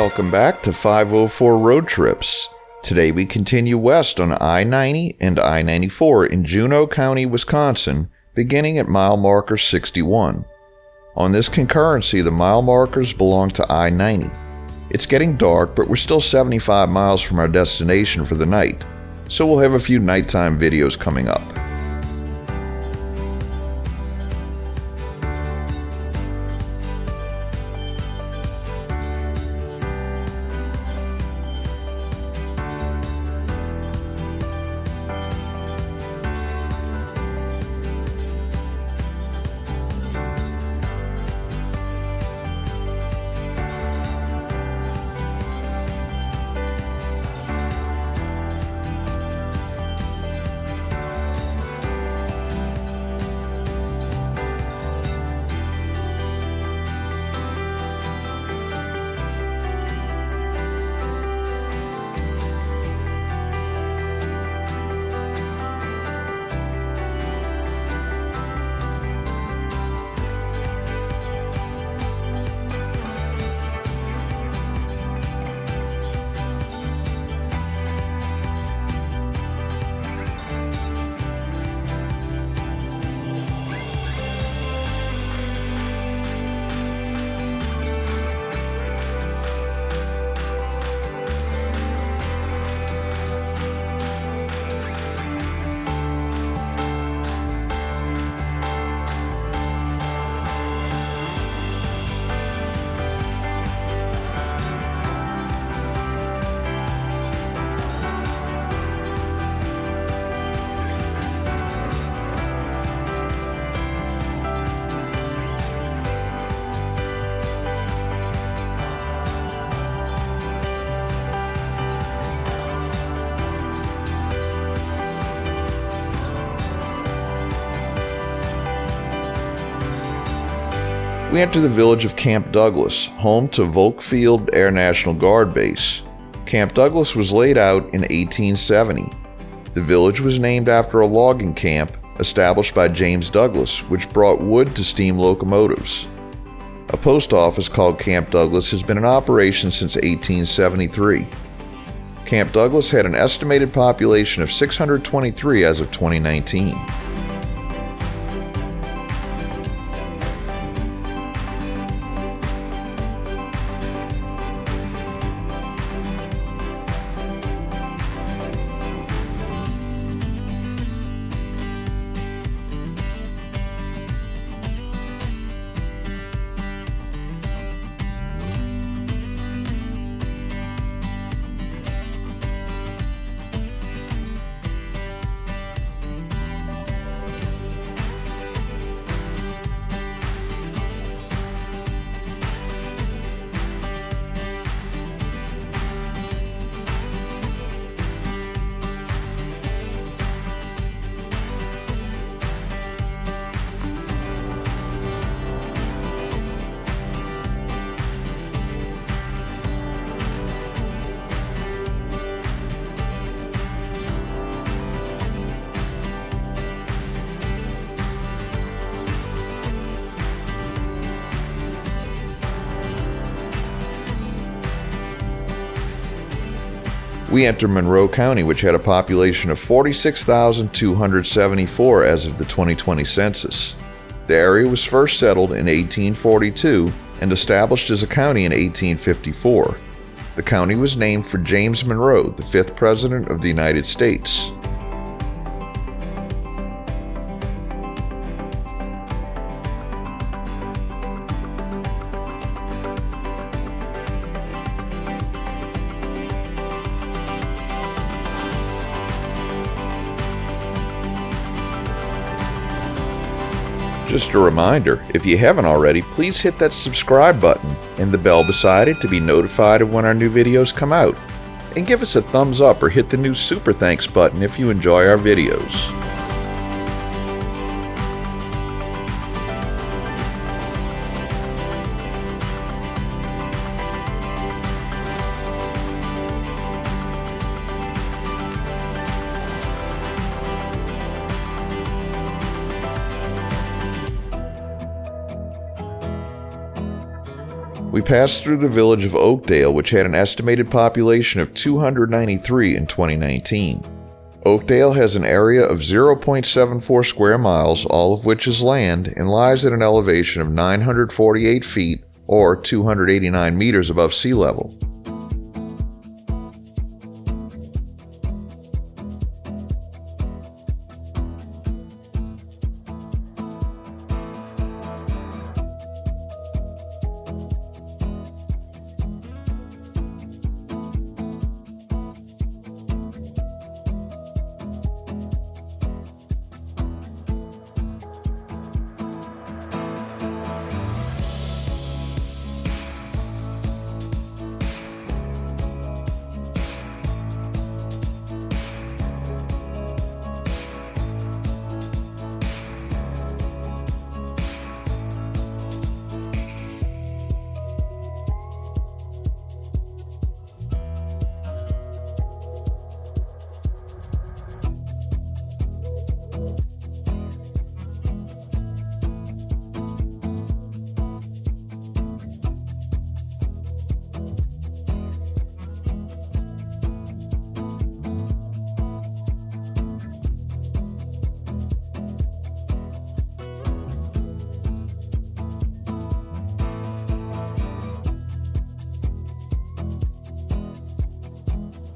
Welcome back to 504 Road Trips. Today we continue west on I-90 and I-94 in Juneau County, Wisconsin, beginning at mile marker 61. On this concurrency, the mile markers belong to I-90. It's getting dark, but we're still 75 miles from our destination for the night, so we'll have a few nighttime videos coming up. We enter the village of Camp Douglas, home to Volk Field Air National Guard Base. Camp Douglas was laid out in 1870. The village was named after a logging camp established by James Douglas, which brought wood to steam locomotives. A post office called Camp Douglas has been in operation since 1873. Camp Douglas had an estimated population of 623 as of 2019. We enter Monroe County, which had a population of 46,274 as of the 2020 census. The area was first settled in 1842 and established as a county in 1854. The county was named for James Monroe, the 5th President of the United States. Just a reminder, if you haven't already, please hit that subscribe button and the bell beside it to be notified of when our new videos come out. And give us a thumbs up or hit the new super thanks button if you enjoy our videos. We passed through the village of Oakdale, which had an estimated population of 293 in 2019. Oakdale has an area of 0.74 square miles, all of which is land, and lies at an elevation of 948 feet or 289 meters above sea level.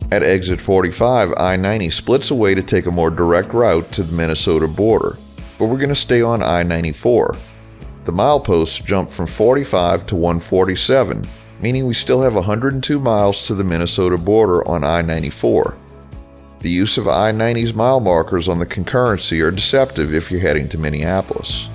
At exit 45, I-90 splits away to take a more direct route to the Minnesota border, but we're going to stay on I-94. The mileposts jump from 45 to 147, meaning we still have 102 miles to the Minnesota border on I-94. The use of I-90's mile markers on the concurrency are deceptive if you're heading to Minneapolis.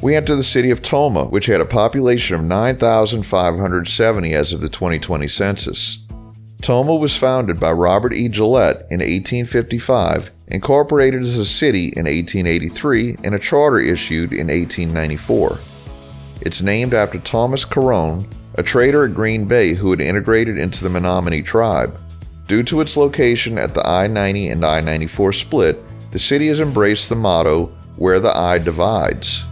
We enter the city of Tomah, which had a population of 9,570 as of the 2020 census. Tomah was founded by Robert E. Gillette in 1855, incorporated as a city in 1883, and a charter issued in 1894. It's named after Thomas Caron, a trader at Green Bay who had integrated into the Menominee tribe. Due to its location at the I-90 and I-94 split, the city has embraced the motto, "Where the I divides."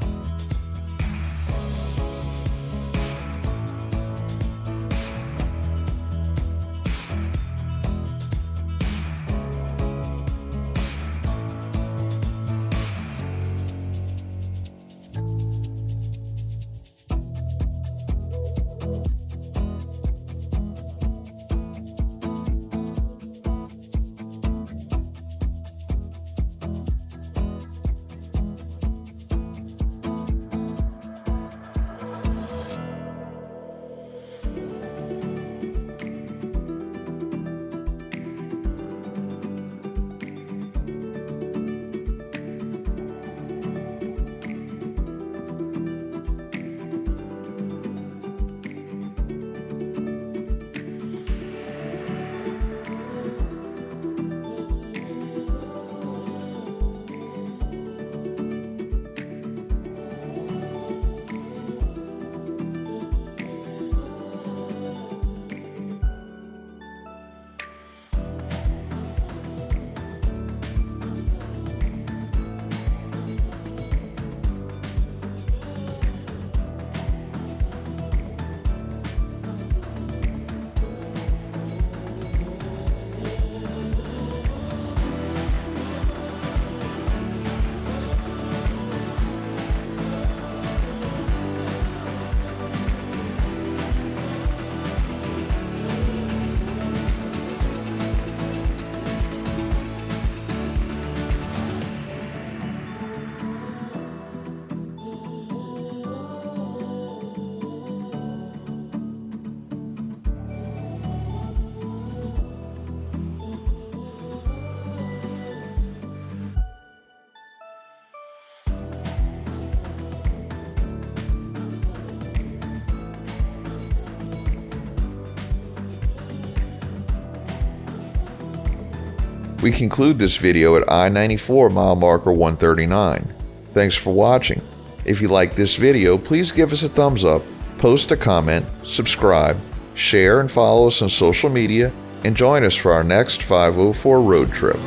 We conclude this video at I-94 mile marker 139. Thanks for watching. If you like this video, please give us a thumbs up, post a comment, subscribe, Share and follow us on social media, and join us for our next 504 road trip.